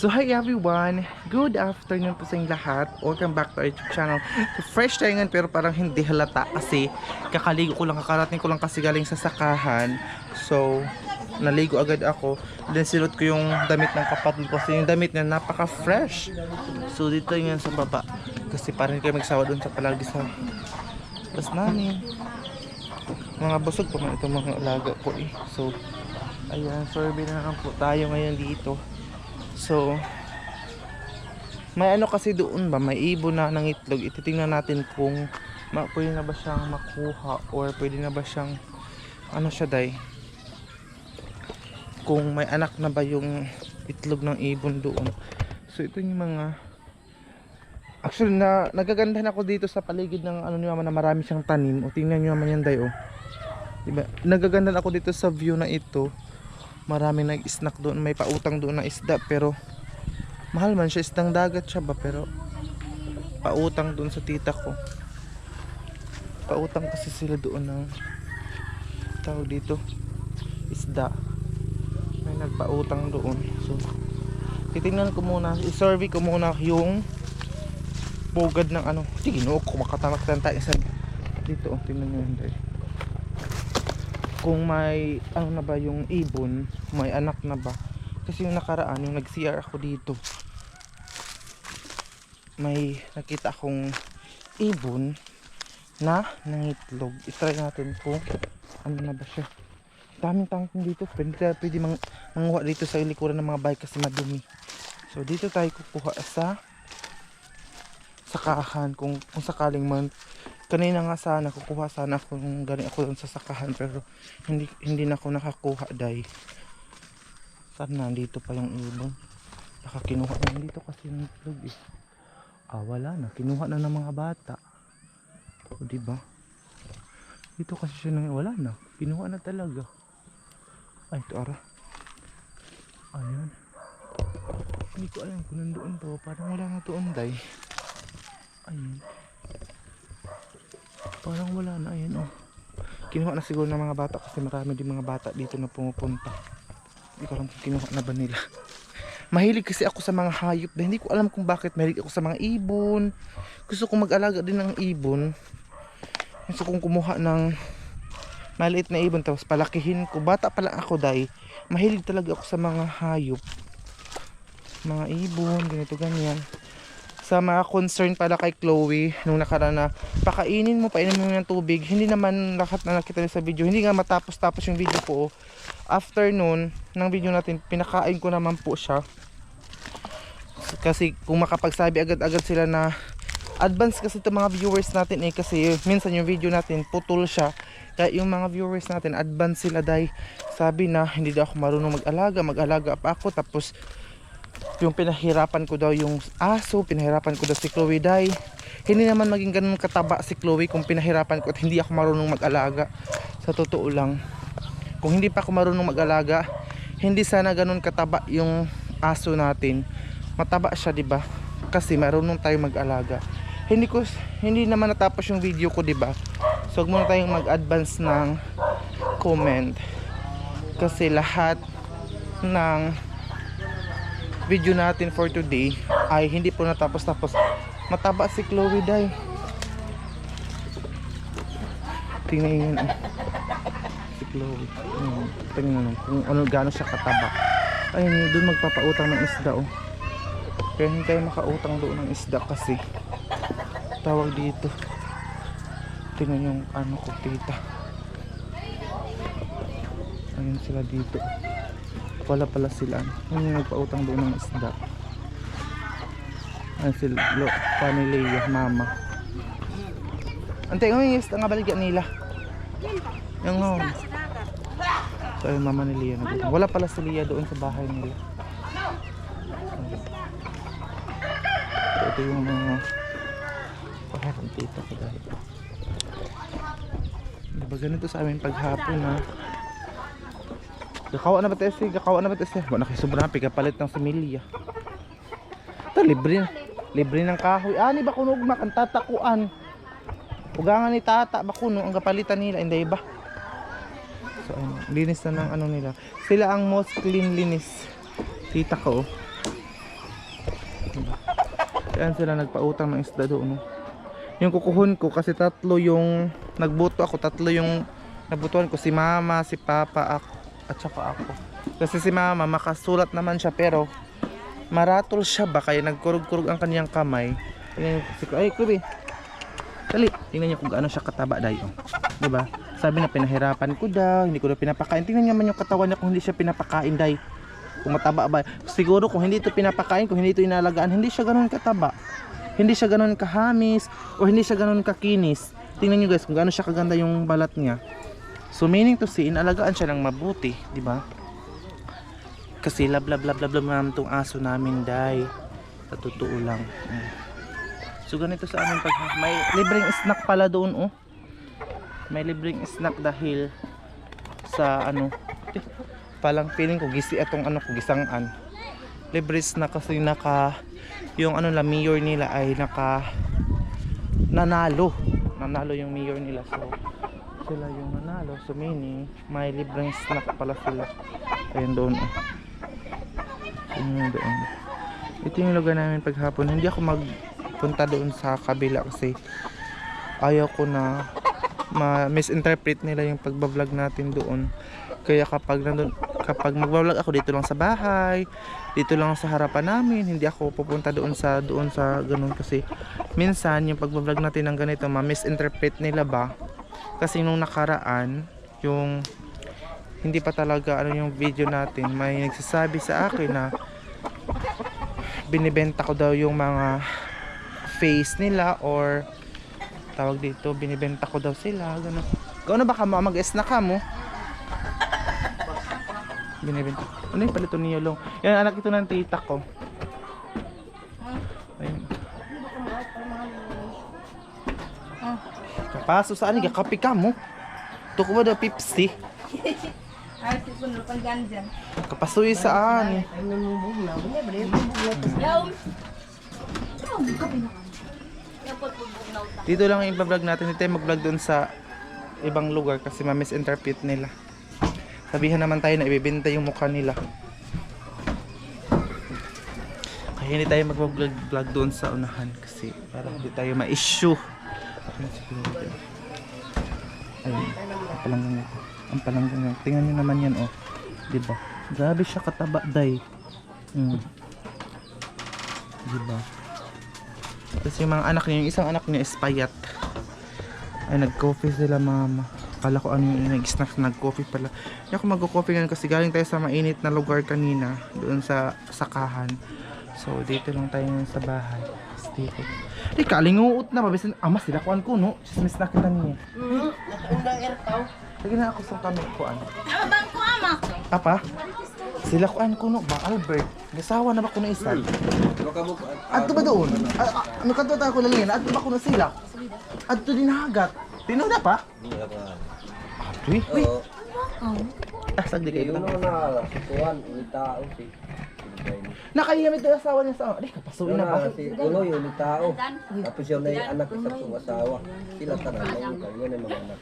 So hi everyone, good afternoon po sa inyong lahat. Welcome back to our YouTube channel. So, fresh tayo ngayon pero parang hindi halata kasi kakaligo ko lang, kakarating ko lang kasi galing sa sakahan. So naligo agad ako. Then silot ko yung damit ng kapatid ko kasi yung damit niya napaka fresh. So dito yun sa baba kasi parang kayo magsawa doon sa palagi sa bus namin. Mga busog pa man itong mga alaga ko eh. So ayan, survey na lang po tayo ngayon dito. So may ano kasi doon ba, may ibon na ng itlog. Ititingnan natin kung pwede na ba siyang makuha or pwede na ba siyang ano siya day, kung may anak na ba yung itlog ng ibon doon. So ito yung mga actually na nagagandahan ako dito sa paligid ng ano niyo na marami siyang tanim. O tingnan niyo naman yan day, oh. Diba? Nagagandahan ako dito sa view na ito. Maraming nag-snack doon, may pautang doon na isda pero mahal man siya, isdang dagat siya ba pero pautang doon sa tita ko. Pautang kasi sila doon ng tao dito isda, may nagpautang doon. So titingnan ko muna, i-survey ko muna yung bugad ng ano. Ginoo ko makatamak tayo isa dito, oh, tingnan nyo yun dahil kung may ano na ba yung ibon, may anak na ba. Kasi yung nakaraan, yung nag-CR ako dito, may nakita akong ibon na nangitlog. I-try natin kung ano na ba siya. Daming tangking dito, pwede manguha dito sa ilikuran ng mga bike kasi madumi. So dito tayo kukuha sa sakahan kung sakaling man. Kanina nga sana kukuha sana ako kung galing ako sa sakahan pero hindi na ako nakakuha dahil sana nandito pa yung ibon. Baka kinuha na dito kasi yung itlog eh. Wala na, kinuha na ng mga bata. O diba? Dito kasi siya nang wala na, kinuha na talaga. Ay ito ara. Ayan. Hindi ko alam kung nandoon to, parang wala na to onday. Ayun. Parang wala na, ayan oh. Kinuha na siguro ng mga bata kasi marami din mga bata dito na pumupunta. Hindi ko alam kung kinuha na ba nila. Mahilig kasi ako sa mga hayop na hindi ko alam kung bakit mahilig ako sa mga ibon. Gusto kong mag-alaga din ng ibon. Gusto kong kumuha ng maliit na ibon tapos palakihin ko. Bata pa lang ako dahil mahilig talaga ako sa mga hayop. Mga ibon, ganito ganyan. Sa mga concern pala kay Chloe nung nakaraan na pakainin mo, painin mo ng tubig. Hindi naman lahat na nakita niyo sa video, hindi nga matapos-tapos yung video ko. After nun ng video natin, pinakain ko naman po siya. Kasi kung makapagsabi agad-agad sila na advance kasi itong mga viewers natin eh, kasi minsan yung video natin putol siya. Kaya yung mga viewers natin advance sila dahil sabi na hindi daw ako marunong mag-alaga pa ako. Tapos yung pinahirapan ko daw yung aso, pinahirapan ko daw si Chloe dahil hindi naman maging ganun kataba si Chloe kung pinahirapan ko at hindi ako marunong mag-alaga. Sa totoo lang, kung hindi pa ako marunong mag-alaga, hindi sana ganun kataba yung aso natin. Mataba siya, 'di ba? Kasi marunong tayong mag-alaga. Hindi naman natapos yung video ko, 'di ba? So, wag muna tayong mag-advance ng comment. Kasi lahat ng video natin for today ay hindi po natapos. Mataba si Chloe dahil tingnan yun si Chloe. Tingnan kung ano gaano siya kataba. Ayun, doon magpapautang ng isda oh. Kaya hindi tayo makautang doon ng isda kasi tawag dito, tingnan yung ano ko tita. Ayun sila dito, wala pala sila yung nagpautang doon ng isda. Ayun sila Panileya mama. Ante yung isda nga baligyan nila yung so ayun mama ni Lia na wala pala si Lia doon sa bahay nila. So, ito yung mga paharang tita ko dahil diba ganito sa amin paghapon na gakawa na ba tesi? Wala kayo sobrang pigapalit ng similya. Ito libre ng kahoy. Ani ba kuno ugmak ang tatakuan? Ugangan ni tata ba kuno ang gapalitan nila, hindi ba? So linis na ng ano nila. Sila ang most cleanliness. Tita ko. Kaya sila nagpautang ng isda doon. No? Yung kukuhon ko kasi tatlo yung nagbuto ako, tatlo yung nagbutuhan ko, si mama, si papa, ako, at saka ako. Kasi si mama makasulat naman siya pero maratol siya ba kaya nagkurug-kurug ang kaniyang kamay. Tingnan niyo si ay Kubi. Dali, tingnan niyo kung gaano siya kataba dayo. 'Di ba? Sabi na pinahirapan ko daw, hindi ko na pinapakain. Tingnan niyo man yung katawan niya kung hindi siya pinapakain day. Kung mataba ba. Siguro kung hindi ito pinapakain, kung hindi ito inalagaan, hindi siya ganoon kataba. Hindi siya ganoon kahamis o hindi siya ganoon kakinis. Tingnan niyo guys kung gaano siya kaganda yung balat niya. So meaning to say, inalagaan siya ng mabuti, 'di ba? Kasi lab naman tong aso namin day. Sa totoo lang. So ganito sa amin pag may libreng snack pala doon oh. May libreng snack dahil sa ano palang feeling ko gisi atong ano ko gisangan. Libre snack kasi yung ano la mayor nila ay nanalo yung mayor nila, so sila yung nanalo, so meaning may libreng snack pala sila. Ayun doon oh. Doon. Ito yung lugar namin paghapon. Hindi ako magpunta doon sa kabila kasi ayaw ko na ma-misinterpret nila yung pagbablog natin doon. Kaya kapag magbablog ako dito lang sa bahay, dito lang sa harapan namin, hindi ako pupunta doon sa ganun kasi minsan yung pagbablog natin ng ganito ma-misinterpret nila ba. Kasi nung nakaraan, yung hindi pa talaga ano yung video natin, may nagsasabi sa akin na binibenta ko daw yung mga face nila or tawag dito, binibenta ko daw sila, ganun. Ikaw na baka mag-snack ka mo? Binibenta. Ano yung palito niyo long? Yan, anak ito ng tita ko. Ayun. Kapaso saan? Kapi ka mo? Ito ko ba daw Pepsi? Ay, sipunod pang ganjan. Kapasuy saan? Dito lang yung vlog natin. Hindi tayo mag-vlog doon sa ibang lugar kasi ma-misinterpret nila. Sabihan naman tayo na ibibenta yung mukha nila. Kaya hindi tayo mag-vlog doon sa unahan kasi para hindi tayo ma-issue. Ayun, palanggang ito. Ang palanggang. Tingnan nyo naman yan oh. Diba? Grabe siya kataba day. Diba? Tapos yung mga anak niya, yung isang anak niya is payat. Ay nag-coffee sila mama. Kala ko ano yung nag-snack, nag-coffee pala. Hindi ako mag-coffee ngayon kasi galing tayo sa mainit na lugar kanina. Doon sa sakahan. So dito lang tayo ngayon sa bahay. Dito. Di kalinguot na mabisin. Ama sila kuan ko no. Chismis na kita niya. Nakaundang airtaw. Lagi na ako sa kami kuan. Ano bang ko ama? Apa? Sila kuan ko no ba Albert. Gasawa na ba ko na isa? Adto ba doon? Ano kadto ta ko lalina? Adto ba ko na sila? Adto din hagat. Tino na pa? Adto eh. Uy. Sagdi kayo. Nakayamit na asawa niya sa di kapasuin na ba? Si Ulo yung tao. Tapos yun na yung anak sa kong asawa. Sila tanan lang yun yung mga anak.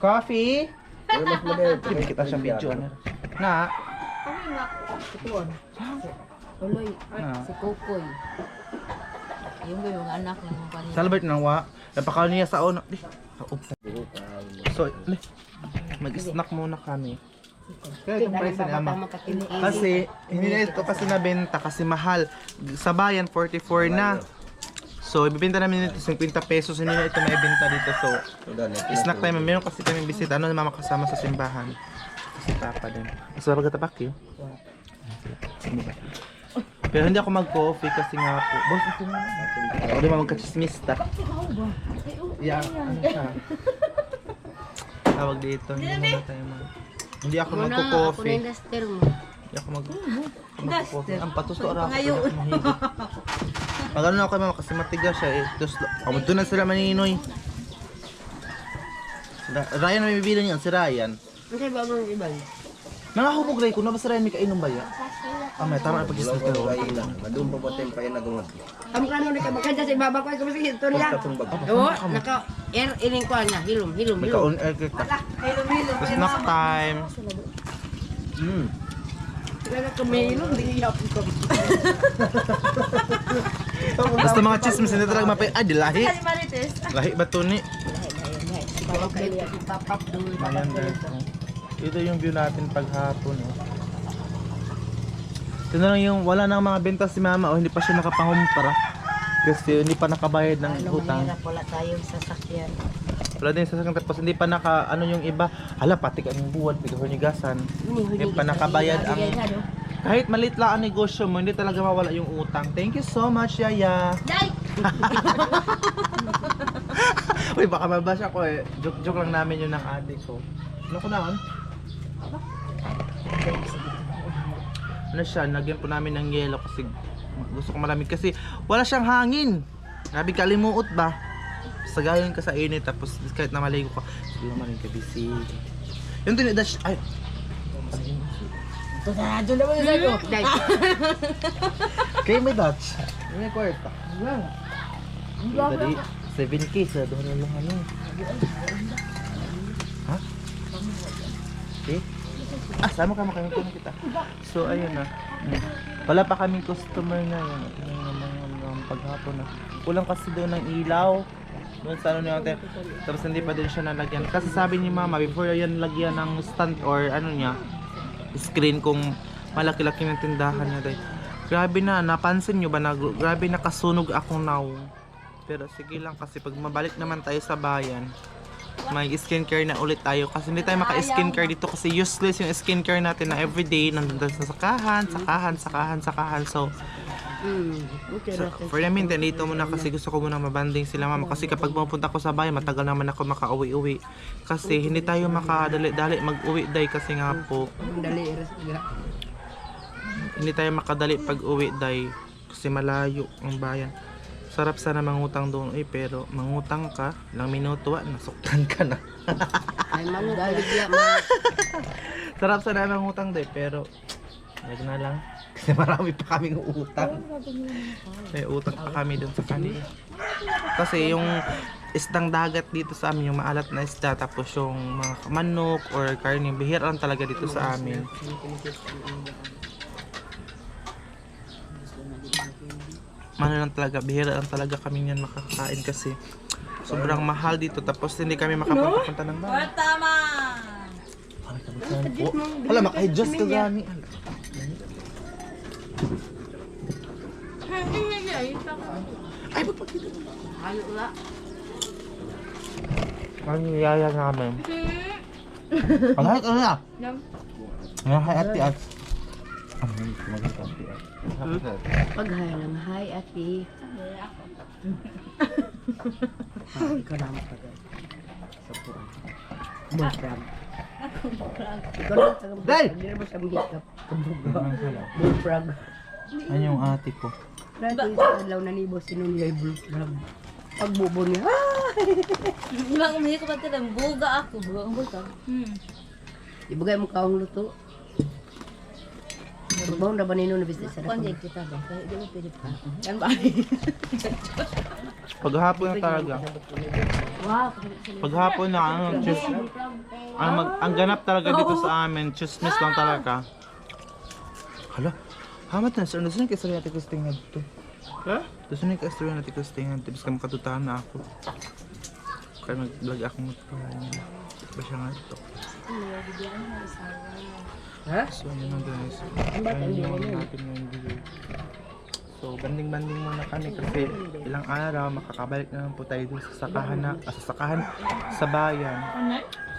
Coffee? Pero mas madali. Hindi kita siyang video ano. Na. Tuloy. Na. Si Kukoy. Yung ba yung anak ng kanina? Salbert nang wa. Napakaw niya sa ono. Di. So, mag-snack muna kami. Kaya itong price ni ama. Kasi, hindi na ito kasi nabenta kasi mahal. Sa bayan, 44 na. So, ibibenta namin ito 50 pesos. Hindi na ito maibenta dito. So, snack time. Meron kasi kami bisita. Ano naman makasama sa simbahan. Kasi papa din. Mas mapagkatabak yun. Pero hindi ako mag-coffee kasi nga po. Boss, ito na. Ako di ba magkachismista. Yeah, ano siya. Tawag dito. Hindi na tayo mag... Hindi ako magko-coffee. Hindi ako magko-coffee. Ang patusto ara ako. Magano ako mama kasi matigas siya eh. Tapos doon na sila maninoy. Ryan na may bibili niyan, si Ryan. Ano ba ang ibang? Mga hubog ray, kung na ba si Ryan may kainom ba yan? May tama na pag-isip ko. Madung pa botem pa yan nagungad. Amo kano ni ka magkanda sa ibaba ko kasi ito niya. Oo, naka air iling ko na, hilom. May ka-on-air kita. Hilom. Snack time. Kaya kumilom, di yapon ko. Basta Basta mga chismis, hindi talaga mapay. Ay, di lahi. Lahi ba to ni? Bawang kayo si papap doon. Ayan guys. Ito yung view natin paghapon. Ito na lang yung wala nang mga benta si mama o hindi pa siya nakapangumpara. Kasi hindi pa nakabayad ng utang. Wala tayong sasakyan. Wala din sasakyan tapos hindi pa naka ano yung iba. Hala pati ka yung buwan, pigahunigasan. Hindi pa nakabayad ang kahit maliit lang ang negosyo mo, hindi talaga mawala yung utang. Thank you so much, Yaya. Day! Uy, baka mabash ako eh. Joke lang namin yun ng ate ko. Ano ko na? Ano siya, nagyan po namin ng yelo kasi gusto ko malamig kasi wala siyang hangin. Grabe kalimuot ba? Sagayon ka sa init tapos kahit na maligo ka, siguro maling ka busy. Yung tinidash, ay. Ito naman yung sayo. Day! Kaya may Dutch. May kwarta. Dali, 7K sa doon na lang ano. Ha? Okay? Sama ka kami kita. So ayun na. Wala pa kaming customer na yun. Yung paghapon na. Kulang kasi doon ng ilaw. Doon sa ano natin. Tapos hindi pa din siya nalagyan. Kasi sabi ni mama, before yan lagyan ng stand or ano niya, screen kung malaki-laki ng tindahan niya dahil. Grabe na, napansin nyo ba na grabe nakasunog ako now. Pero sige lang kasi pag mabalik naman tayo sa bayan, may skincare na ulit tayo kasi hindi tayo maka-skincare dito kasi useless yung skincare natin na everyday nandun sa sakahan. So for the meantime, dito muna kasi gusto ko muna mabanding sila mama kasi kapag pumunta ko sa bayan, matagal naman ako makauwi-uwi kasi hindi tayo makadali-dali mag-uwi day kasi nga po hindi tayo makadali pag-uwi day kasi malayo ang bayan. Sarap sana mangutang doon pero mangutang ka lang minuto nasuktan ka na. Ay, mangudalig yan. Sarap sana mangutang day pero wag na lang kasi marami pa kaming utang. May utang pa kami doon sa kanila. Kasi yung isdang dagat dito sa amin, yung maalat na isda, tapos yung mga manok or karne, bihira lang talaga dito sa amin. Bihira lang talaga kami yan makakain kasi sobrang mahal dito tapos hindi kami makapunta ng bahay. Tama! Hala, maka-adjust ka gani. Ay, ba't pagkita mo? Ano nga? Ang niyaya namin. Alahit ano na? Alahit ati at. Paghay lang, hi ate. Ikaw naman paghay. Bullfrog. Ikaw naman taga Day! Hindi naman siya mahikap. Bullfrog. Ano yung ate ko? Dahil ito yung adlaw na nibo, sinunyoy bullfrog. Pagbubo niya, Ibang umihi ko pa ito lang, buga ako. Buga ang buga. ibagay mo kaong luto. Bawang na ba nino na business? Kundi kita ba? Kaya hindi mo pilit pa. Yan ba? Paghapon na talaga. Wow. Paghapon na ano, ang ganap talaga dito sa amin, chismis lang talaga. Hala, hamat na, sir, nasa nang kaistorya natin kustingan dito. Ha? Nasa nang kaistorya natin kustingan dito, bis ka makatutahan na ako. Kaya mag-vlog ako magpapahan. Ba siya nga ito? Ha? So, yun na guys. Ayun yung natin ngayong video. So, banding-banding muna kami kasi ilang araw makakabalik na naman po tayo dun sa sakahan sa bayan.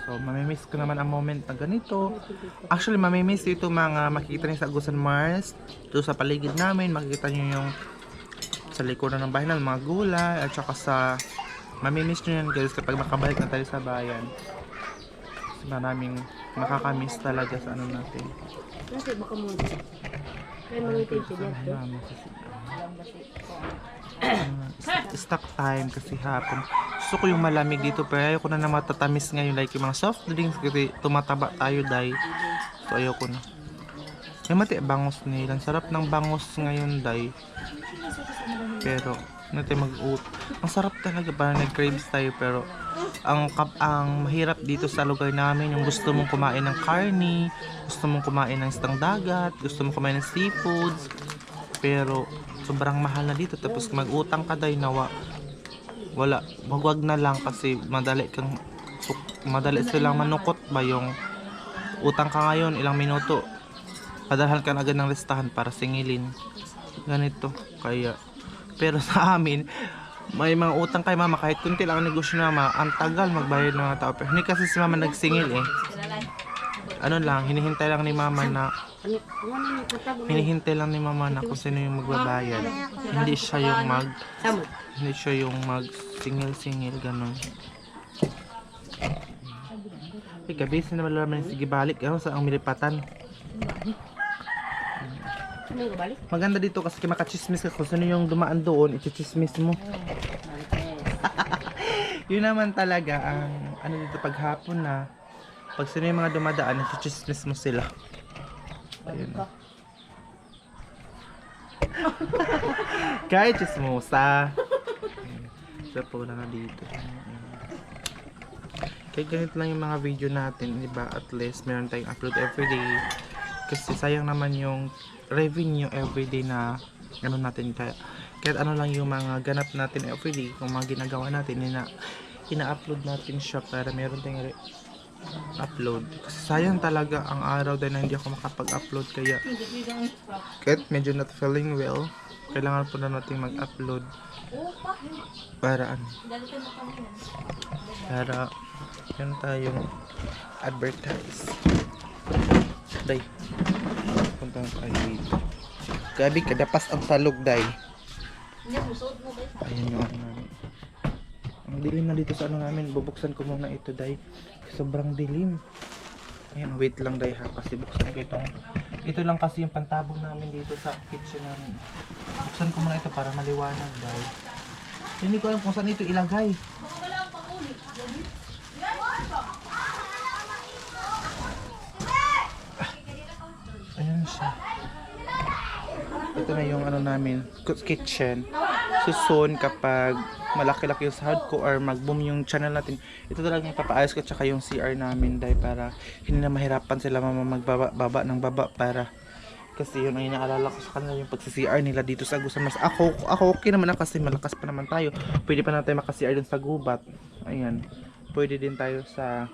So, mamimiss ko naman ang moment na ganito. Actually, mamimiss ito mga makikita niyo sa Agusan Mars. Ito sa paligid namin, makikita niyo yung sa likuran ng bahay ng mga gulay at saka sa mamimiss niyo yan guys kapag makabalik na tayo sa bayan. Kasi maraming makakamiss talaga sa ano natin. Kasi baka muna. Kaya mangitin si Dad. Stock time kasi hapon. Gusto ko yung malamig dito pero ayoko na matatamis ngayon like yung mga soft drinks kasi tumataba tayo dahil. So ayoko na. May mati bangos nila. Sarap ng bangos ngayon dahil. Pero natin mag-oat. Ang sarap talaga parang nag-craves tayo pero ang mahirap dito sa lugar namin yung gusto mong kumain ng karne, gusto mong kumain ng isdang dagat, gusto mong kumain ng seafoods. Pero sobrang mahal na dito, tapos mag-utang ka day nawa. Wala, wag na lang kasi madali silang manukot ba yung utang ka ngayon, ilang minuto. Padalhan ka na agad ng listahan para singilin. Ganito, kaya. Pero sa amin, may mga utang kay mama, kahit kunti lang ang negosyo na mama, ang tagal magbayad ng mga tao. Pero hindi kasi si mama nagsingil eh. Ano lang, hinihintay lang ni mama na kung sino yung magbabayad. Hindi siya yung singil ganun. Kabis na naman sige balik ano sa ang milipatan. Maganda dito kasi makachismis ka kung sino yung dumaan doon, i-chismis mo. Yun naman talaga ang ano dito paghapon na pag sino yung mga dumadaan, i-chismis mo sila. Ayun. Kahit chismosa. Isa po na nga dito. Kaya ganito lang yung mga video natin, diba? At least meron tayong upload everyday. Kasi sayang naman yung revenue everyday na ano natin. Kahit ano lang yung mga ganap natin everyday, kung mga ginagawa natin, ina-upload natin siya para meron tayong upload. Kasi sayang talaga ang araw dahil na hindi ako makapag-upload, kaya kahit medyo not feeling well, kailangan po na natin mag-upload para yun tayong advertise. Day, punta na tayo dito. Gabi, kadapas ang salog, day. Ayan yung ano namin. Ang dilim na dito sa ano namin. Bubuksan ko muna ito, day. Sobrang dilim. Ayan, wait lang, day, ha. Kasi buksan ko itong. Ito lang kasi yung pantabong namin dito sa kitchen namin. Buksan ko muna ito para maliwanag, day. Hindi ko alam kung saan ito ilagay. Ayan siya. Ito na yung ano namin, kitchen. So soon, kapag malaki-laki yung sahod ko or mag-boom yung channel natin, ito talaga yung papaayos ko tsaka yung CR namin, dahil para hindi na mahirapan sila mama magbaba ng baba, para kasi yun ang inaalala ko sa kanila, yung pagsi-CR nila dito sa Agusan. Mas ako okay naman na kasi malakas pa naman tayo. Pwede pa natin maka-CR dun sa gubat. Ayan. Pwede din tayo sa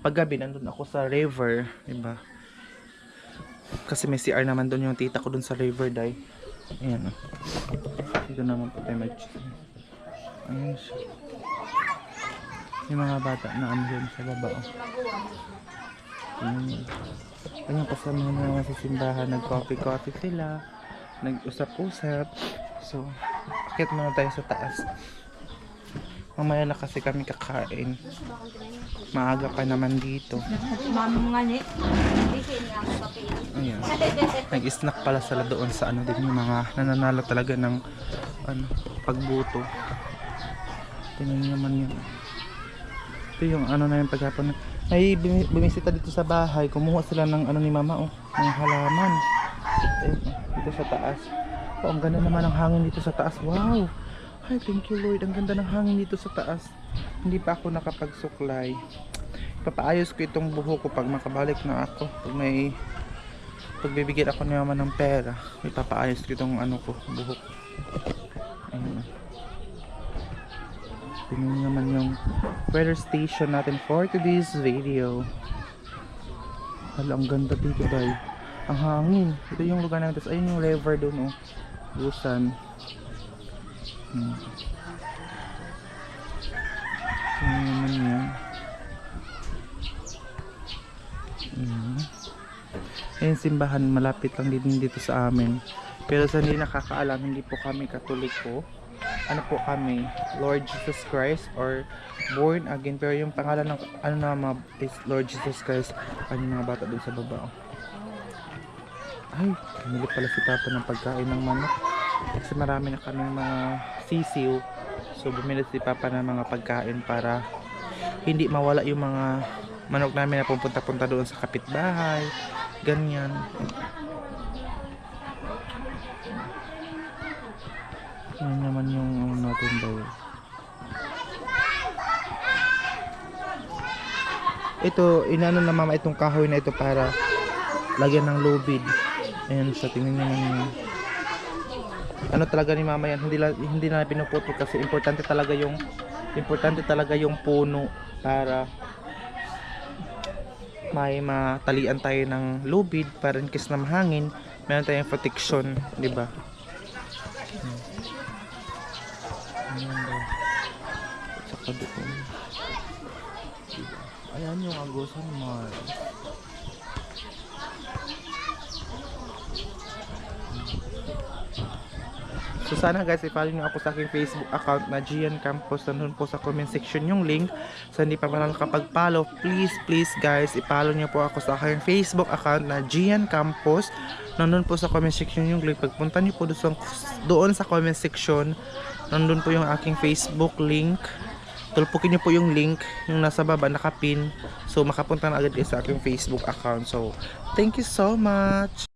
paggabi, nandun ako sa river, diba? Kasi may CR naman doon yung tita ko doon sa river, day. Ayan, dito naman po tayo mag-check. Ayan siya. Yung mga bata na ano yun sa baba, oh. Ayan, kasama naman sa simbahan, nag-coffee sila, nag-usap-usap. So, akit muna tayo sa taas. Mamaya na kasi kami kakain. Maaga pa naman dito. Ayan. Nag-snack pala sila doon sa ano din, yung mga nananalo talaga ng ano, pagbuto. Tingnan naman yun. Ito yung ano na yung paghapon. Ay, bumisita dito sa bahay. Kumuha sila ng ano ni mama, oh, ng halaman. Ayun, dito sa taas. Oh, ang ganda naman ng hangin dito sa taas. Wow! Ay, thank you Lord. Ang ganda ng hangin dito sa taas. Hindi pa ako nakapagsuklay. Papaayos ko itong buhok ko pag makabalik na ako. Pagbibigyan ako ni mama ng pera, ipapaayos ko itong ano ko, buhok. Ayun. Tingnan naman yung weather station natin for today's video. Hala, ang ganda dito, guys. Ang hangin. Ito yung lugar namin. Tapos ayun yung river doon, oh. Busan. Tingnan naman yan. Ayun, simbahan malapit lang din dito sa amin. Pero sa hindi nakakaalam, hindi po kami Katoliko. Ano po kami, Lord Jesus Christ or born again. Pero yung pangalan ng ano na is Lord Jesus Christ. Ano yung mga bata dun sa baba, oh. Ay, pinili pala si Papa ng pagkain ng manok. Kasi marami na kaming mga sisiw. So bumili si Papa ng mga pagkain para hindi mawala yung mga manok namin na pupunta-punta doon sa kapitbahay. Ganyan. Yan naman yung natin daw. Ito, inano na mama itong kahoy na ito para lagyan ng lubid. Ayan siya, tingnan naman yun. ano talaga ni mama yan, hindi na pinuputol kasi importante talaga yung puno para may matalian tayo ng lubid para in case na mahangin, meron tayong protection, di ba? Saka doon. Ayan yung agusan mo. So sana guys, i-follow nyo ako sa aking Facebook account na Gian Campos. Nandun po sa comment section yung link. So hindi pa man nakapag-follow, please guys, i-follow nyo po ako sa aking Facebook account na Gian Campos. Nandun po sa comment section yung link. Pagpunta nyo po doon sa comment section, nandun po yung aking Facebook link. Tulpukin nyo po yung link, yung nasa baba nakapin. So makapunta na agad kayo sa aking Facebook account. So thank you so much.